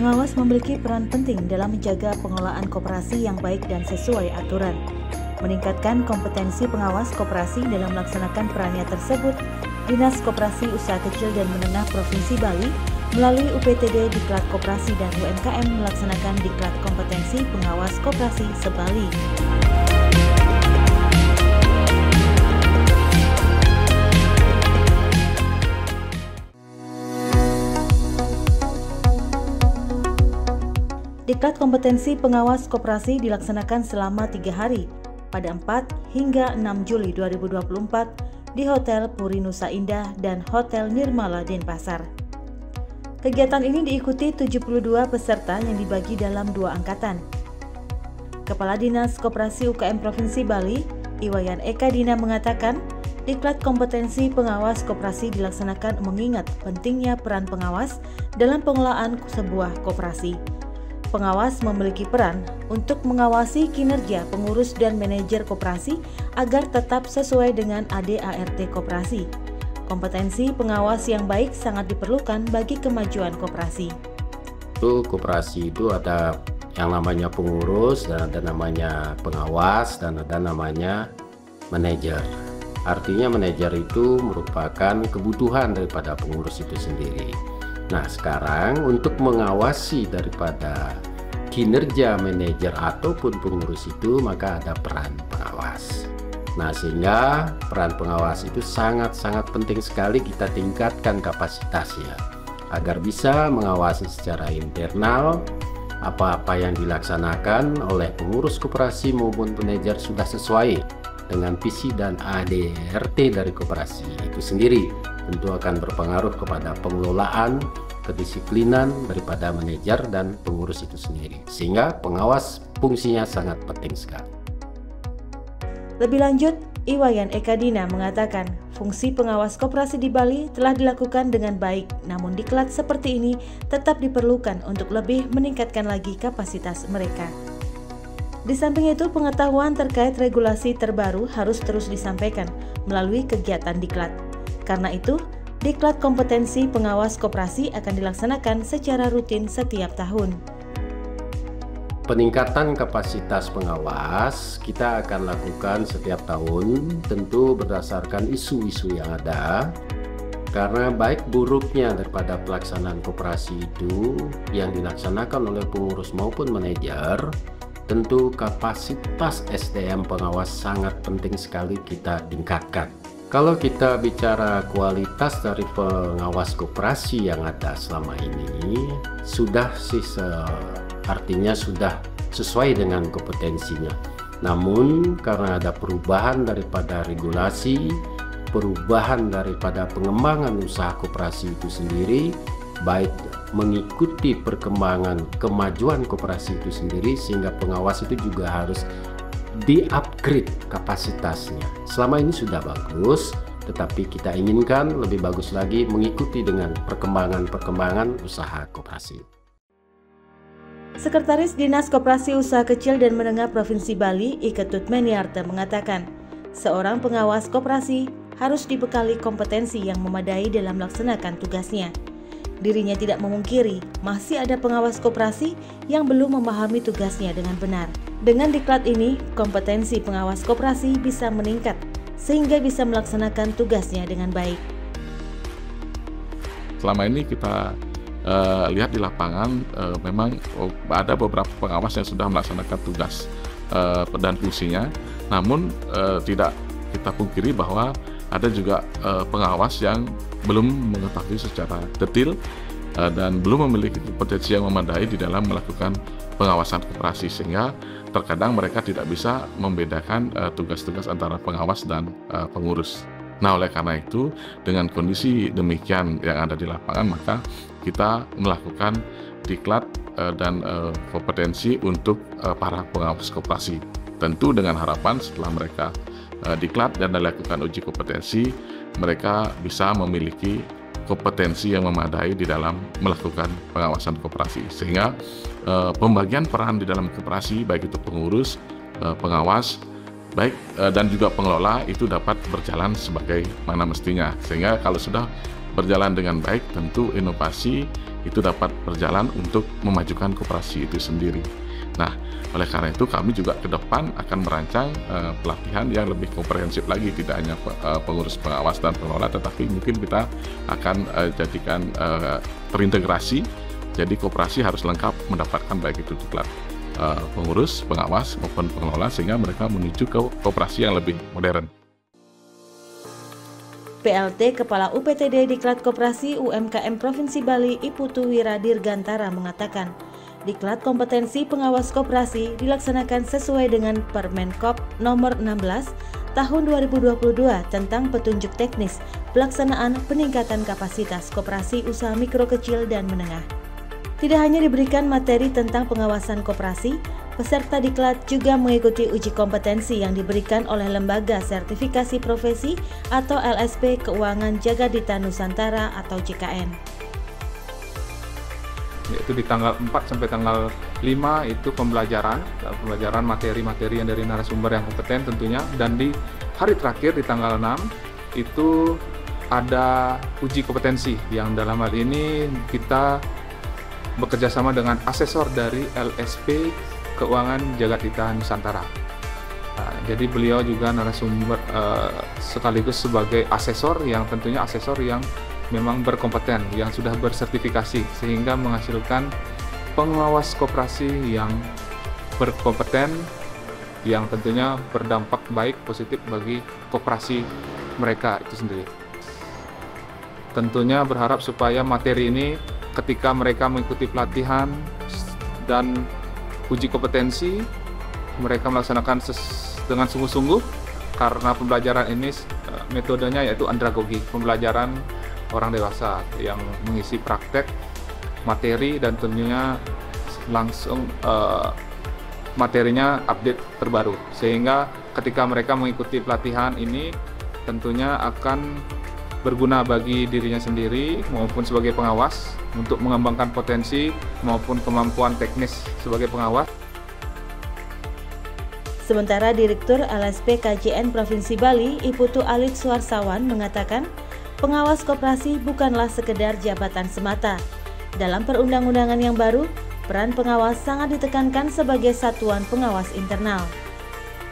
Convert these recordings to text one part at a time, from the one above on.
pengawas memiliki peran penting dalam menjaga pengelolaan koperasi yang baik dan sesuai aturan. Meningkatkan kompetensi pengawas koperasi dalam melaksanakan perannya tersebut, Dinas Koperasi Usaha Kecil dan Menengah Provinsi Bali melalui UPTD Diklat Koperasi dan UMKM melaksanakan Diklat Kompetensi Pengawas Koperasi se-Bali. Diklat Kompetensi Pengawas Koperasi dilaksanakan selama 3 hari pada 4 hingga 6 Juli 2024 di Hotel Puri Nusa Indah dan Hotel Nirmala Denpasar. Kegiatan ini diikuti 72 peserta yang dibagi dalam 2 angkatan. Kepala Dinas Koperasi UKM Provinsi Bali, Iwayan Eka Dina mengatakan, Diklat Kompetensi Pengawas Koperasi dilaksanakan mengingat pentingnya peran pengawas dalam pengelolaan sebuah koperasi. Pengawas memiliki peran untuk mengawasi kinerja pengurus dan manajer koperasi agar tetap sesuai dengan ADART koperasi. Kompetensi pengawas yang baik sangat diperlukan bagi kemajuan koperasi. Koperasi itu ada yang namanya pengurus, dan ada namanya pengawas, dan ada namanya manajer. Artinya manajer itu merupakan kebutuhan daripada pengurus itu sendiri. Nah, sekarang untuk mengawasi daripada kinerja manajer ataupun pengurus itu, maka ada peran pengawas. Nah, sehingga peran pengawas itu sangat-sangat penting sekali kita tingkatkan kapasitasnya agar bisa mengawasi secara internal apa-apa yang dilaksanakan oleh pengurus koperasi maupun manajer sudah sesuai dengan visi dan ADART dari koperasi itu sendiri. Tentu akan berpengaruh kepada pengelolaan, kedisiplinan daripada manajer dan pengurus itu sendiri, sehingga pengawas fungsinya sangat penting sekali. Lebih lanjut, Iwayan Eka Dina mengatakan fungsi pengawas koperasi di Bali telah dilakukan dengan baik, namun diklat seperti ini tetap diperlukan untuk lebih meningkatkan lagi kapasitas mereka. Di samping itu, pengetahuan terkait regulasi terbaru harus terus disampaikan melalui kegiatan diklat. Karena itu, Diklat Kompetensi Pengawas Koperasi akan dilaksanakan secara rutin setiap tahun. Peningkatan kapasitas pengawas kita akan lakukan setiap tahun, tentu berdasarkan isu-isu yang ada. Karena baik buruknya daripada pelaksanaan koperasi itu yang dilaksanakan oleh pengurus maupun manajer, tentu kapasitas SDM pengawas sangat penting sekali kita tingkatkan. Kalau kita bicara kualitas dari pengawas koperasi yang ada selama ini, sudah sih artinya sudah sesuai dengan kompetensinya. Namun karena ada perubahan daripada regulasi, perubahan daripada pengembangan usaha koperasi itu sendiri, baik mengikuti perkembangan kemajuan koperasi itu sendiri, sehingga pengawas itu juga harus di-upgrade kapasitasnya. Selama ini sudah bagus, tetapi kita inginkan lebih bagus lagi mengikuti dengan perkembangan usaha koperasi. Sekretaris Dinas Koperasi Usaha Kecil dan Menengah Provinsi Bali, Iketut Meniarte mengatakan, seorang pengawas koperasi harus dibekali kompetensi yang memadai dalam melaksanakan tugasnya. Dirinya tidak memungkiri masih ada pengawas koperasi yang belum memahami tugasnya dengan benar. Dengan diklat ini, kompetensi pengawas koperasi bisa meningkat sehingga bisa melaksanakan tugasnya dengan baik. Selama ini kita lihat di lapangan memang ada beberapa pengawas yang sudah melaksanakan tugas dan fungsinya, namun tidak kita pungkiri bahwa ada juga pengawas yang belum mengetahui secara detail dan belum memiliki kompetensi yang memadai di dalam melakukan pengawasan koperasi, sehingga terkadang mereka tidak bisa membedakan tugas-tugas antara pengawas dan pengurus. Nah, oleh karena itu, dengan kondisi demikian yang ada di lapangan, maka kita melakukan diklat dan kompetensi untuk para pengawas koperasi. Tentu dengan harapan setelah mereka diklat dan dilakukan uji kompetensi, mereka bisa memiliki kompetensi yang memadai di dalam melakukan pengawasan koperasi, sehingga pembagian peran di dalam koperasi, baik itu pengurus, pengawas, baik dan juga pengelola, itu dapat berjalan sebagai mana mestinya. Sehingga kalau sudah berjalan dengan baik, tentu inovasi itu dapat berjalan untuk memajukan koperasi itu sendiri. Nah, oleh karena itu kami juga ke depan akan merancang pelatihan yang lebih komprehensif lagi, tidak hanya pengurus, pengawas, dan pengelola, tetapi mungkin kita akan jadikan terintegrasi. Jadi koperasi harus lengkap mendapatkan baik itu diklat pengurus, pengawas maupun pengelola, sehingga mereka menuju ke koperasi yang lebih modern. PLT Kepala UPTD Diklat Koperasi UMKM Provinsi Bali Iputu Wira Dirgantara mengatakan, Diklat kompetensi pengawas koperasi dilaksanakan sesuai dengan Permenkop Nomor 16 Tahun 2022 tentang petunjuk teknis pelaksanaan peningkatan kapasitas koperasi usaha mikro kecil dan menengah. Tidak hanya diberikan materi tentang pengawasan koperasi, peserta diklat juga mengikuti uji kompetensi yang diberikan oleh Lembaga Sertifikasi Profesi atau LSP Keuangan Jagadita Nusantara atau JKN. Yaitu di tanggal 4 sampai tanggal 5 itu pembelajaran materi-materi yang dari narasumber yang kompeten tentunya, dan di hari terakhir di tanggal 6 itu ada uji kompetensi yang dalam hal ini kita bekerja sama dengan asesor dari LSP Keuangan Jagadita Nusantara. Jadi beliau juga narasumber sekaligus sebagai asesor yang tentunya asesor yang memang berkompeten, yang sudah bersertifikasi, sehingga menghasilkan pengawas koperasi yang berkompeten, yang tentunya berdampak baik positif bagi koperasi mereka itu sendiri. Tentunya berharap supaya materi ini ketika mereka mengikuti pelatihan dan uji kompetensi, mereka melaksanakan dengan sungguh-sungguh, karena pembelajaran ini metodenya yaitu andragogi, pembelajaran orang dewasa yang mengisi praktek materi dan tentunya langsung materinya update terbaru, sehingga ketika mereka mengikuti pelatihan ini tentunya akan berguna bagi dirinya sendiri maupun sebagai pengawas untuk mengembangkan potensi maupun kemampuan teknis sebagai pengawas. Sementara Direktur LSP KJN Provinsi Bali, Iputu Alit Suarsawan mengatakan, pengawas koperasi bukanlah sekedar jabatan semata. Dalam perundang-undangan yang baru, peran pengawas sangat ditekankan sebagai satuan pengawas internal.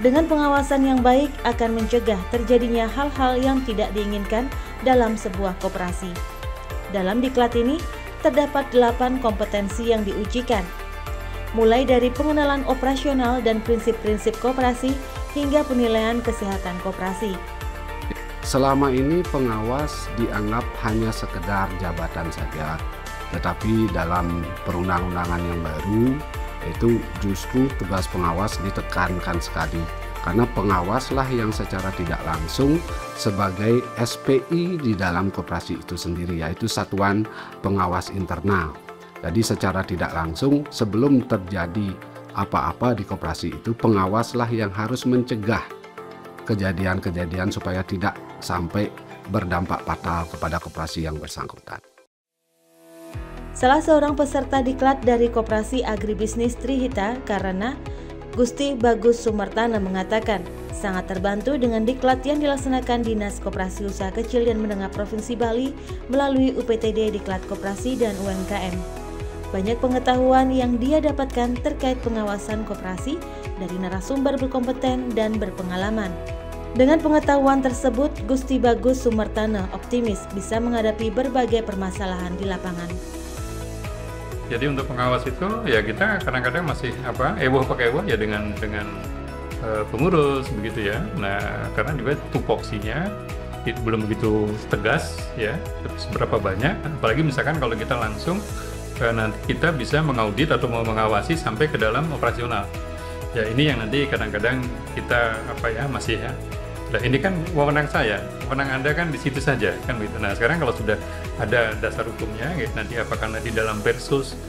Dengan pengawasan yang baik akan mencegah terjadinya hal-hal yang tidak diinginkan dalam sebuah koperasi. Dalam diklat ini, terdapat 8 kompetensi yang diujikan, mulai dari pengenalan operasional dan prinsip-prinsip koperasi hingga penilaian kesehatan koperasi. Selama ini pengawas dianggap hanya sekedar jabatan saja, tetapi dalam perundang-undangan yang baru itu justru tugas pengawas ditekankan sekali, karena pengawaslah yang secara tidak langsung sebagai SPI di dalam koperasi itu sendiri, yaitu Satuan Pengawas Internal. Jadi secara tidak langsung sebelum terjadi apa-apa di koperasi itu, pengawaslah yang harus mencegah kejadian-kejadian supaya tidak sampai berdampak fatal kepada koperasi yang bersangkutan. Salah seorang peserta diklat dari Koperasi Agribisnis Trihita Karana, Gusti Bagus Sumartana mengatakan sangat terbantu dengan diklat yang dilaksanakan Dinas Koperasi Usaha Kecil dan Menengah Provinsi Bali melalui UPTD Diklat Koperasi dan UMKM. Banyak pengetahuan yang dia dapatkan terkait pengawasan koperasi dari narasumber berkompeten dan berpengalaman. Dengan pengetahuan tersebut, Gusti Bagus Sumartana optimis bisa menghadapi berbagai permasalahan di lapangan. Jadi untuk pengawas itu ya kita kadang-kadang masih ewoh pakai ewoh ya dengan pengurus begitu ya. Nah karena juga tupoksinya belum begitu tegas ya, seberapa banyak. Apalagi misalkan kalau kita langsung nanti kita bisa mengaudit atau mau mengawasi sampai ke dalam operasional. Ya ini yang nanti kadang-kadang kita masih ya. Nah ini kan wewenang saya, wewenang Anda kan di situ saja kan begitu. Nah sekarang kalau sudah ada dasar hukumnya, gitu, nanti apakah nanti dalam versus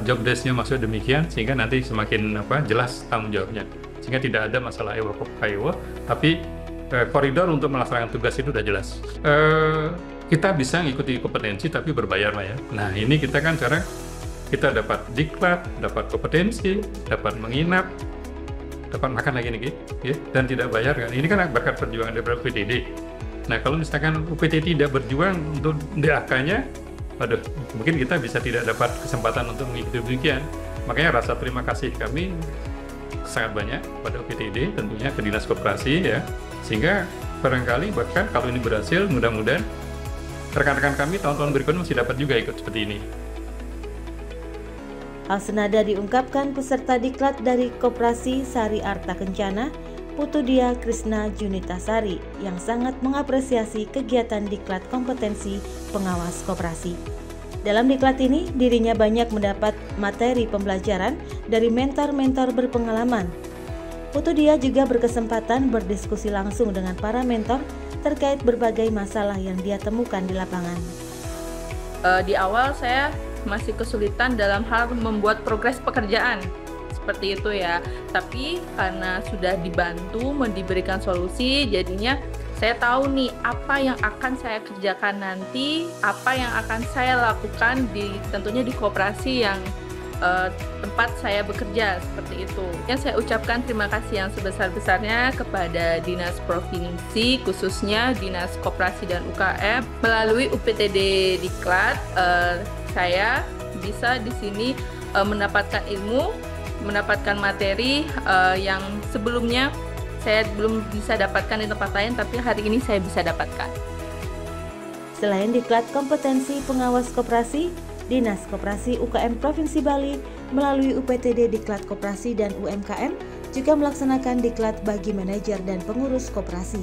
job desk-nya maksudnya demikian, sehingga nanti semakin jelas tanggung jawabnya, sehingga tidak ada masalah ewo tapi koridor untuk melaksanakan tugas itu sudah jelas. Kita bisa ngikuti kompetensi tapi berbayar lah ya. Nah ini kita kan sekarang kita dapat diklat, dapat kompetensi, dapat menginap, dapat makan lagi nih, ya, dan tidak bayar kan. Ini kan berkat perjuangan dari PTD. Nah, kalau misalkan UPT tidak berjuang untuk DAK-nya, waduh, mungkin kita bisa tidak dapat kesempatan untuk mengikuti demikian. Makanya rasa terima kasih kami sangat banyak pada UPTD, tentunya ke Dinas Koperasi ya, sehingga barangkali bahkan kalau ini berhasil, mudah-mudahan rekan-rekan kami tahun-tahun berikutnya masih dapat juga ikut seperti ini. Hal senada diungkapkan peserta diklat dari Koperasi Sari Arta Kencana, Putu Dia Krisna Junitasari, yang sangat mengapresiasi kegiatan diklat kompetensi pengawas koperasi. Dalam diklat ini, dirinya banyak mendapat materi pembelajaran dari mentor-mentor berpengalaman. Putu Dia juga berkesempatan berdiskusi langsung dengan para mentor terkait berbagai masalah yang dia temukan di lapangan. Di awal saya masih kesulitan dalam hal membuat progres pekerjaan seperti itu ya, tapi karena sudah dibantu diberikan solusi, jadinya saya tahu nih apa yang akan saya kerjakan nanti, apa yang akan saya lakukan tentunya di koperasi yang tempat saya bekerja seperti itu. Yang saya ucapkan terima kasih yang sebesar-besarnya kepada Dinas Provinsi, khususnya Dinas Koperasi dan UKM. Melalui UPTD Diklat, saya bisa di sini mendapatkan ilmu, mendapatkan materi yang sebelumnya saya belum bisa dapatkan di tempat lain, tapi hari ini saya bisa dapatkan. Selain diklat kompetensi pengawas koperasi, Dinas Koperasi UKM Provinsi Bali melalui UPTD Diklat Koperasi dan UMKM juga melaksanakan diklat bagi manajer dan pengurus koperasi.